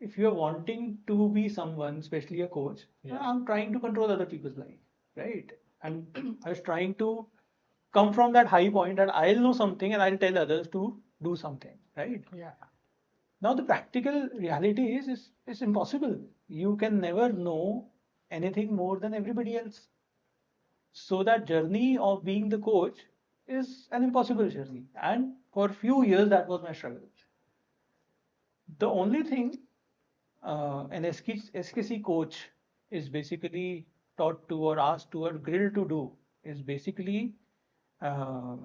if you're wanting to be someone, especially a coach, I'm trying to control other people's life, right? And I was trying to come from that high point that I'll know something and I'll tell others to do something, right? Yeah. Now the practical reality is impossible. You can never know anything more than everybody else. So that journey of being the coach is an impossible journey. And for a few years that was my struggle. The only thing an SKC coach is basically taught to or asked to or grilled to do is basically uh,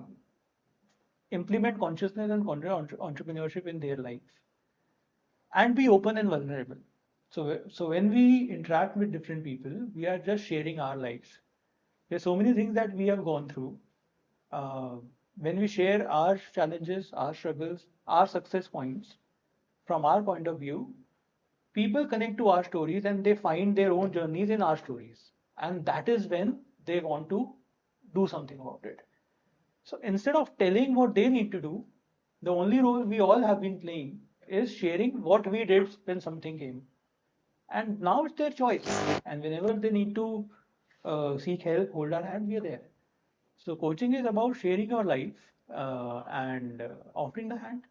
implement consciousness and entrepreneurship in their life and be open and vulnerable. So when we interact with different people, we are just sharing our lives. There's so many things that we have gone through. Uh, when we share our challenges, our struggles, our success points from our point of view, people connect to our stories and they find their own journeys in our stories. And that is when they want to do something about it. So instead of telling what they need to do, the only role we all have been playing is sharing what we did when something came. And now it's their choice. And whenever they need to seek help, hold our hand, we are there. So coaching is about sharing your life and offering the hand.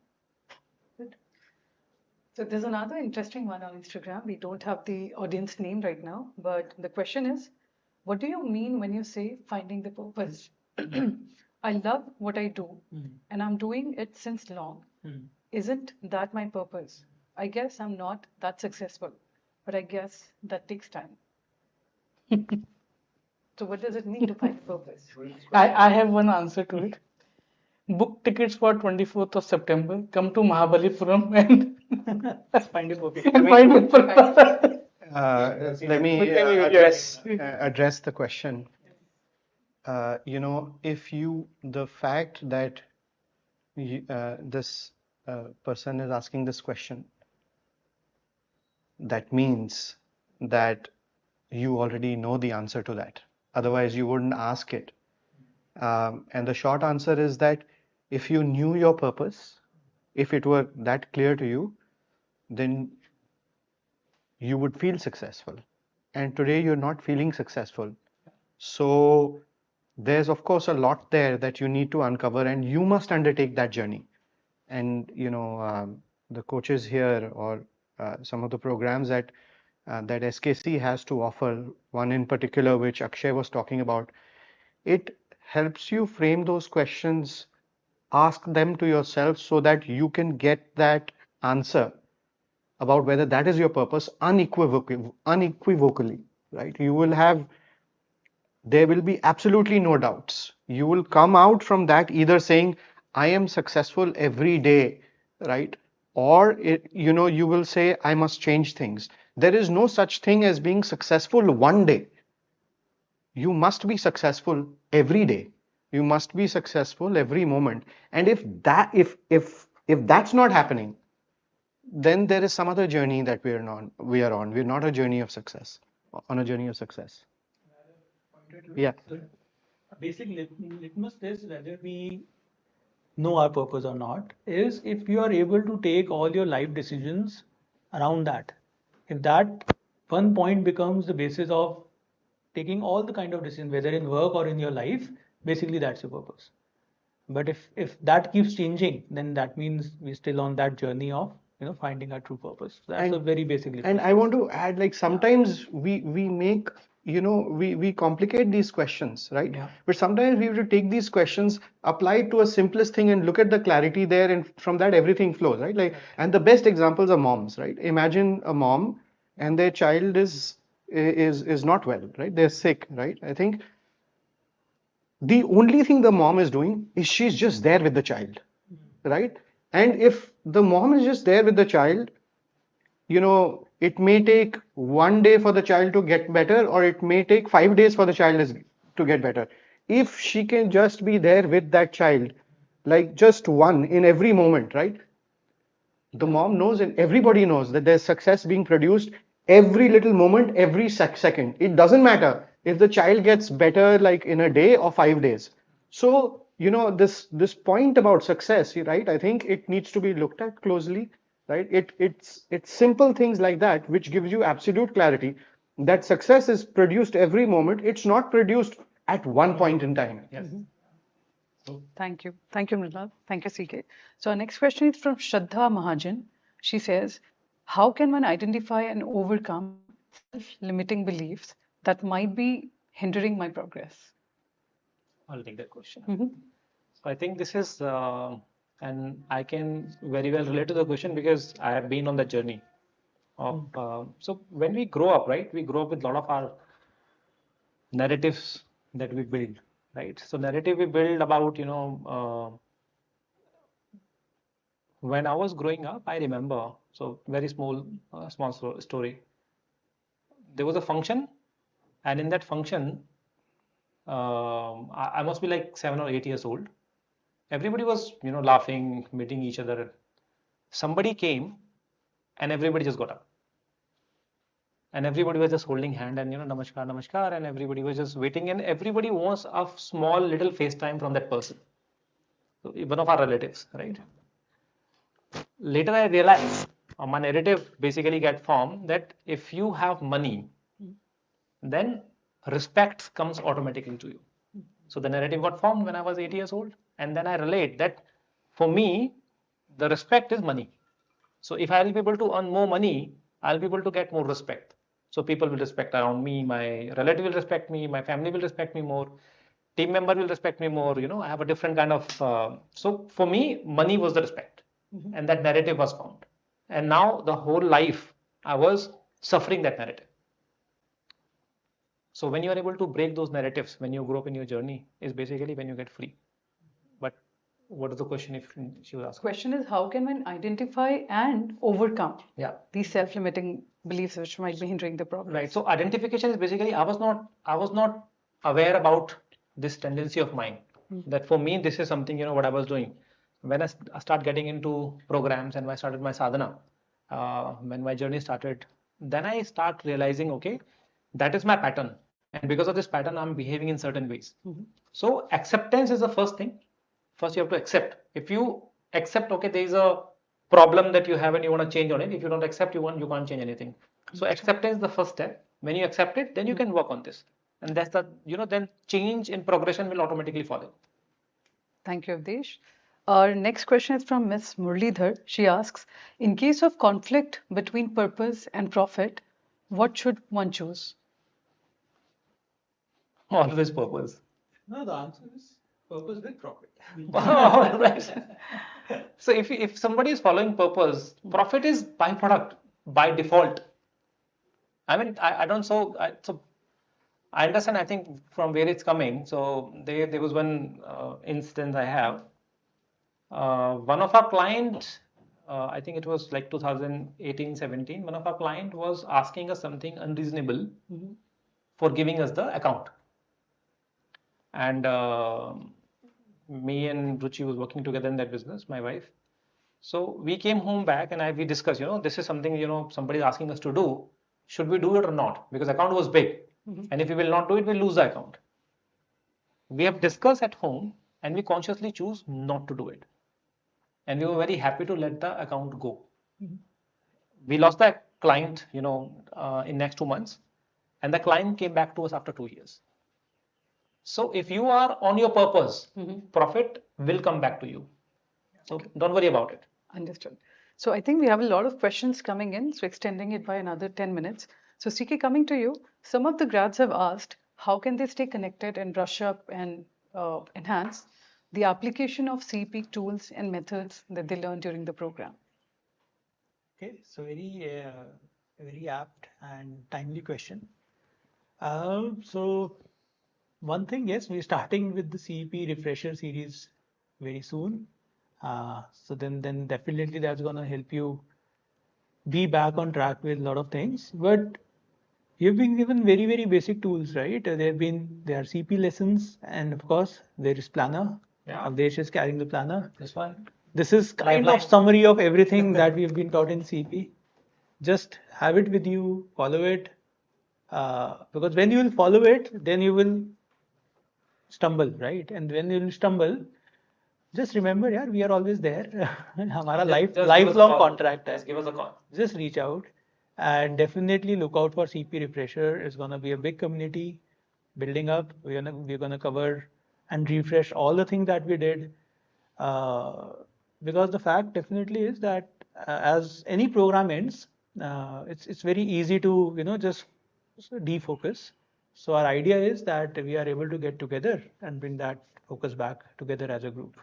So there's another interesting one on Instagram. We don't have the audience name right now, but the question is, what do you mean when you say finding the purpose? I love what I do, and I'm doing it since long. Isn't that my purpose? I guess I'm not that successful, but I guess that takes time. So what does it mean to find purpose? I have one answer to it. Book tickets for 24th of September. Come to Mahabalipuram and Find your purpose. and find your purpose. Let me address the question. The fact that this person is asking this question, that means that you already know the answer to that. Otherwise, you wouldn't ask it. And the short answer is that if you knew your purpose, if it were that clear to you, then you would feel successful. And today you're not feeling successful. So there's of course a lot there that you need to uncover, and you must undertake that journey. And the coaches here, or some of the programs that SKC has to offer, one in particular which Akshay was talking about, it helps you frame those questions, ask them to yourself so that you can get that answer about whether that is your purpose unequivocally, right? There will be absolutely no doubts. You will come out from that either saying, I am successful every day, right? Or you will say, I must change things. There is no such thing as being successful one day. You must be successful every day. You must be successful every moment. And if that's not happening, then there is some other journey that we are on. We're not a journey of success. On a journey of success. Yeah. A basic litmus test whether we know our purpose or not is if you are able to take all your life decisions around that. If that one point becomes the basis of taking all the kind of decisions, whether in work or in your life, basically that's your purpose. But if that keeps changing, then that means we're still on that journey of finding our true purpose. That's a very basic litmus And I want to add, like, sometimes we make, we complicate these questions, right? Yeah. But sometimes we have to take these questions, apply it to a simplest thing, and look at the clarity there, and from that everything flows, right? Like, and the best examples are moms, right? Imagine a mom and their child is not well, right? They're sick, right? I think the only thing the mom is doing is she's just there with the child, right? And if the mom is just there with the child, it may take one day for the child to get better, or it may take 5 days for the child to get better. if she can just be there with that child, like just one in every moment, right? The mom knows and everybody knows that there's success being produced every little moment, every second. It doesn't matter if the child gets better like in a day or 5 days. So, this point about success, right? I think it needs to be looked at closely, right? It's simple things like that which gives you absolute clarity that success is produced every moment. It's not produced at one point in time. Yes. Thank you. Thank you, Mridula. Thank you, CK. So our next question is from Shraddha Mahajan. She says, how can one identify and overcome self-limiting beliefs that might be hindering my progress? I'll take that question. Mhm. So I think this is, and I can very well relate to the question because I have been on the journey of. So when we grow up, right, we grow up with a lot of our narratives that we build, right? So narrative we build about, when I was growing up, I remember, so very small story. There was a function, and in that function, I must be like 7 or 8 years old. Everybody was, laughing, meeting each other. Somebody came, and everybody just got up, and everybody was just holding hand and namaskar, namaskar, and everybody was just waiting, and everybody wants a small little FaceTime from that person, so one of our relatives, right? Later I realized my narrative basically get formed that if you have money, then respect comes automatically to you. So the narrative got formed when I was 8 years old, and then I relate that for me, the respect is money. So if I'll be able to earn more money, I'll be able to get more respect. So people will respect around me, my relative will respect me, my family will respect me more, team member will respect me more. I have a different kind of. So for me, money was the respect, and that narrative was formed. And now the whole life, I was suffering that narrative. So when you are able to break those narratives, when you grow up in your journey, is basically when you get free. But what is the question if she was asking? Question is, how can one identify and overcome Yeah. these self-limiting beliefs which might be hindering the progress? Right. So identification is basically I was not aware about this tendency of mine. That for me this is something what I was doing. When I start getting into programs and I started my sadhana, when my journey started, then I start realizing, okay, that is my pattern, and because of this pattern, I'm behaving in certain ways. So acceptance is the first thing. First, you have to accept. If you accept, okay, there is a problem that you have and you want to change on it. If you don't accept, you can't change anything. So acceptance is the first step. When you accept it, then you can work on this, and that's the then change in progression will automatically follow. Thank you, Avdesh. Our next question is from Ms. Murlidhar. She asks, in case of conflict between purpose and profit, what should one choose? Always purpose. No, the answer is purpose with profit. Right. So if somebody is following purpose, profit is byproduct by default. I mean, I don't so I understand. I think from where it's coming. So there was one instance I have. One of our client, I think it was like 2018-17. One of our client was asking us something unreasonable for giving us the account, and me and Ruchi was working together in that business, my wife. So we came home back and we discussed, this is something, somebody is asking us to do. Should we do it or not? Because account was big. And if we will not do it, we'll lose the account. We have discussed at home and we consciously choose not to do it. And we were very happy to let the account go. We lost the client, in next 2 months. And the client came back to us after 2 years. So if you are on your purpose, profit will come back to you. So don't worry about it. Understood. So I think we have a lot of questions coming in, so extending it by another 10 minutes. So CK, coming to you, some of the grads have asked, how can they stay connected and brush up and enhance the application of CP tools and methods that they learned during the program? Okay, so very apt and timely question. So one thing, yes, we're starting with the CEP refresher series very soon. So then definitely that's going to help you be back on track with a lot of things. But You've been given very, very basic tools, right? There are CP lessons, and of course, there is planner. Yeah. Avdesh is carrying the planner. This one. This is kind Lifeline. of summary of everything that we've been taught in CP. Just have it with you, follow it. Because when you will follow it, then you will stumble, right? And when you will stumble, just remember, yeah, we are always there. हमारा Just give us a lifelong call. contract है. Just give us a call. Just reach out and definitely look out for CP Refresher. It's gonna be a big community building up. We're gonna cover and refresh all the things that we did. Because the fact definitely is that as any program ends, it's very easy to just defocus. So our idea is that we are able to get together and bring that focus back together as a group.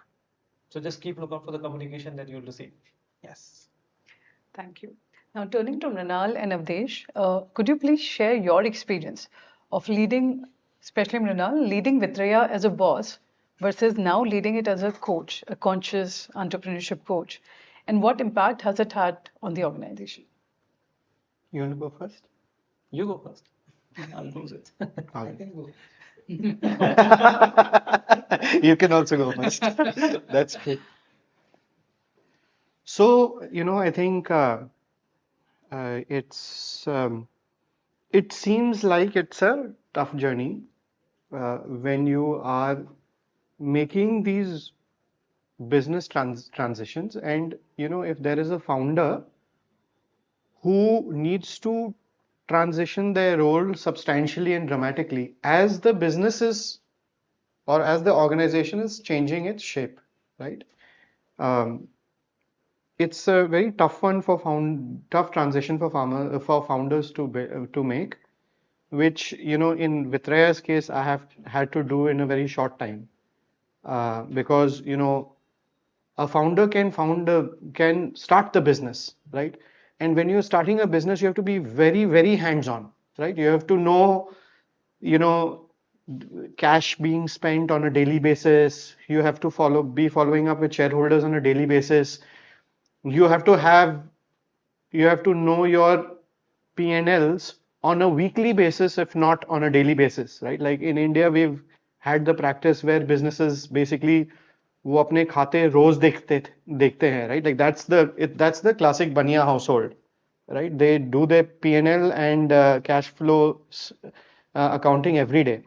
So just keep lookout for the communication that you'll receive. Yes. Thank you. Now, turning to Mrinal and Avdesh, could you please share your experience of leading, especially Mrinal, leading Vitraya as a boss versus now leading it as a coach, a conscious entrepreneurship coach, and what impact has it had on the organization? You want to go first? You go first. I'll close it. Okay. can go. You can also go first. That's good. So, I think it seems like it's a tough journey when you are making these business transitions, and if there is a founder who needs to transition their role substantially and dramatically as the business is or as the organization is changing its shape, right? Um, it's a very tough one for tough transition for founders to make, which in Vitraya's case I have had to do in a very short time, because a founder can start the business, right? And when you're starting a business, you have to be very, very hands-on, right? You have to know, you know, cash being spent on a daily basis. You have to be following up with shareholders on a daily basis. You have to know your P&Ls on a weekly basis, if not on a daily basis, right? Like in India, we've had the practice where businesses basically वो अपने खाते रोज देखते हैं, right? Like that's the classic Bania household, right? They do their P&L and cash flow accounting every day.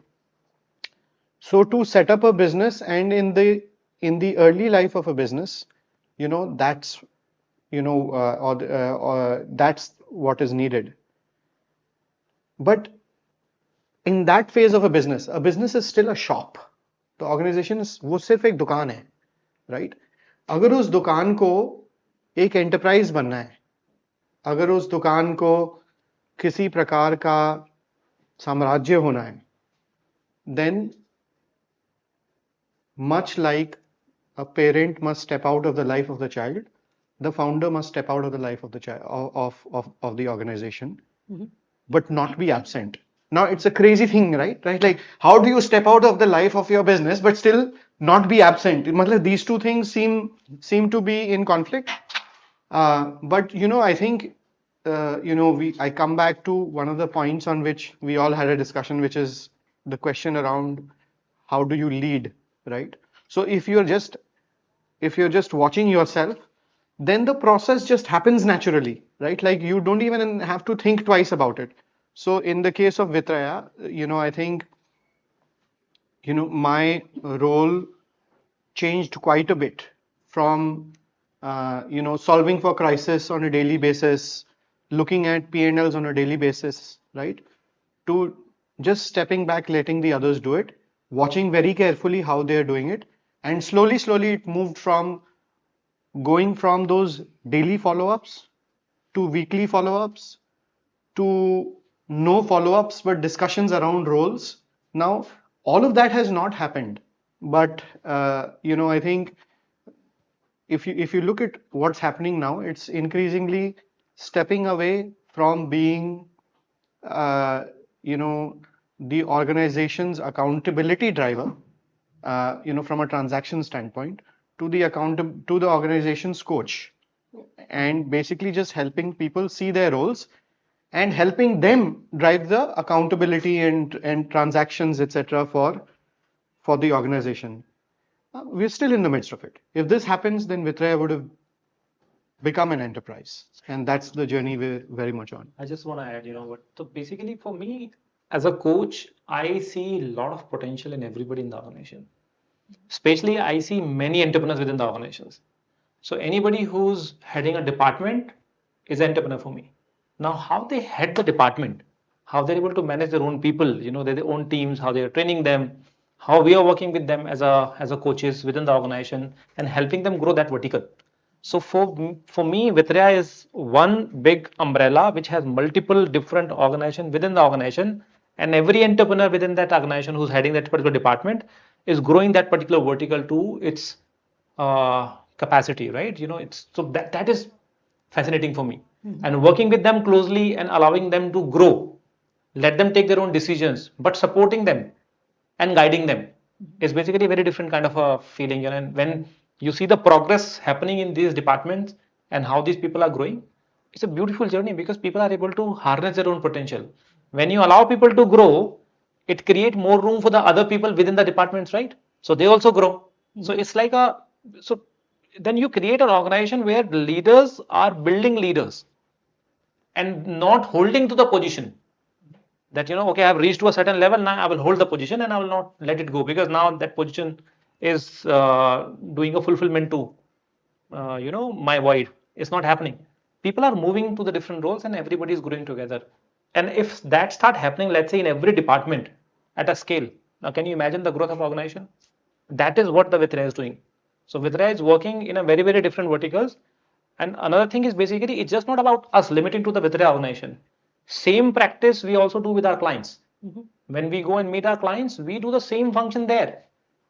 So to set up a business, and in the early life of a business, that's that's what is needed. But in that phase of a business is still a shop. The organization is वो सिर्फ एक दुकान है, right? अगर उस दुकान को एक एंटरप्राइज बनना है, अगर उस दुकान को किसी प्रकार का साम्राज्य होना है, then much like a parent must step out of the life of the child, the founder must step out of the life of the child of the organization, but not be absent. Now it's a crazy thing, right? Like, how do you step out of the life of your business but still not be absent? These two things seem to be in conflict. But I think I come back to one of the points on which we all had a discussion, which is the question around how do you lead, right? So if you're just watching yourself, then the process just happens naturally, right? Like you don't even have to think twice about it. So in the case of Vitraya, I think my role changed quite a bit from solving for crisis on a daily basis, looking at P&Ls on a daily basis, right, to just stepping back, letting the others do it, watching very carefully how they are doing it, and slowly it moved from going from those daily follow-ups to weekly follow-ups to no follow-ups but discussions around roles. Now all of that has not happened, but I think if you look at what's happening now, it's increasingly stepping away from being the organization's accountability driver, from a transaction standpoint, to the organization's coach, and basically just helping people see their roles and helping them drive the accountability and transactions, etc. for the organization. We're still in the midst of it. If this happens, then Vitraya would have become an enterprise, and that's the journey we're very much on. I just want to add, what? So basically, for me, as a coach, I see a lot of potential in everybody in the organization. Especially, I see many entrepreneurs within the organizations. So anybody who's heading a department is an entrepreneur for me. Now, how they head the department, how they're able to manage their own people, their own teams, how they are training them, how we are working with them as a coaches within the organization and helping them grow that vertical. So for me, Vitraya is one big umbrella which has multiple different organizations within the organization, and every entrepreneur within that organization who's heading that particular department is growing that particular vertical to its capacity, right? It's so that is fascinating for me, and working with them closely and allowing them to grow, let them take their own decisions, but supporting them and guiding them is basically a very different kind of a feeling. And when you see the progress happening in these departments and how these people are growing, it's a beautiful journey because people are able to harness their own potential. When you allow people to grow, it creates more room for the other people within the departments, right? So they also grow. So it's like so then you create an organization where leaders are building leaders and not holding to the position that okay, I've reached to a certain level, now I will hold the position and I will not let it go because now that position is doing a fulfillment to my void. It's not happening. People are moving to the different roles and everybody is growing together. And if that start happening, let's say in every department at a scale, now can you imagine the growth of organization? That is what the Vitraya is doing. So Vitraya is working in a very, very different verticals. And another thing is basically it's just not about us limiting to the Vitraya organization. Same practice we also do with our clients. When we go and meet our clients, we do the same function there.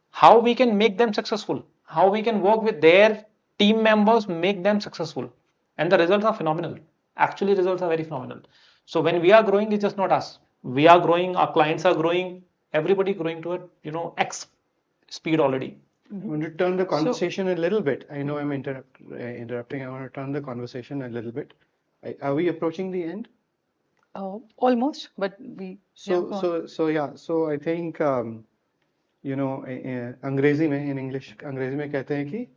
How we can make them successful, how we can work with their team members, make them successful. And the results are phenomenal. Actually, results are very phenomenal. So when we are growing, it's just not us. We are growing, our clients are growing, everybody growing to it, X speed already. I want to turn the conversation a little bit. I know I'm interrupting. I want to turn the conversation a little bit. Are we approaching the end? Almost, but we. So I think अंग्रेजी में in English अंग्रेजी में कहते हैं कि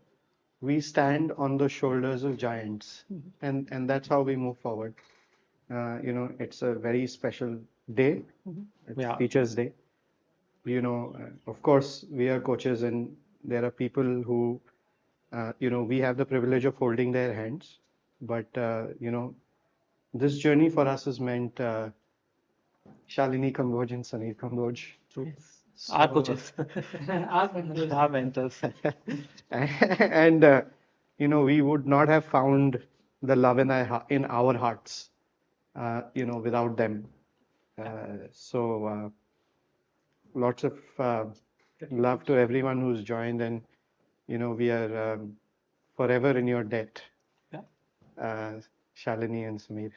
we stand on the shoulders of giants, and that's how we move forward. It's a very special day. It's Teachers' Day. Of course, we are coaches, and there are people who, we have the privilege of holding their hands. But, this journey for us has meant Shalini Kamboj and Sameer Kamboj. Our coaches. Our mentors. And, we would not have found the love in our hearts, without them. So lots of love to everyone who's joined, and we are forever in your debt, Shalini and Sameer.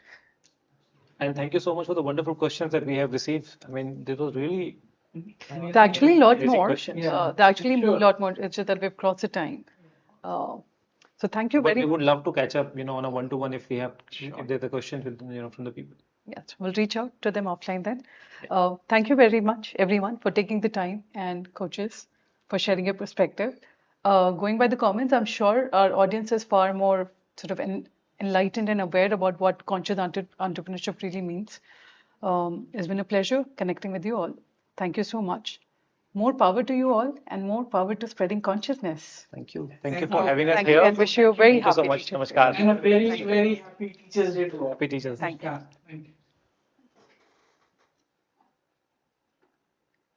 And thank you so much for the wonderful questions that we have received. I mean, this was really There are actually a lot basic more. questions. There are actually a lot more. It's just that we've crossed the time. So thank you But very we much. would love to catch up, on a one-to-one if there's a question from the people. Yes, we'll reach out to them offline then. Thank you very much, everyone, for taking the time, and coaches for sharing your perspective. Going by the comments, I'm sure our audience is far more sort of enlightened and aware about what conscious entrepreneurship really means. It's been a pleasure connecting with you all. Thank you so much. More power to you all, and more power to spreading consciousness. Thank you. Thank you for having us Thank here. you, and wish you a very Thank you so happy much. Teachers' Day. Namaskar. And a very, very happy Teachers' Day to all. Happy teachers. Thank you. Yeah, thank you.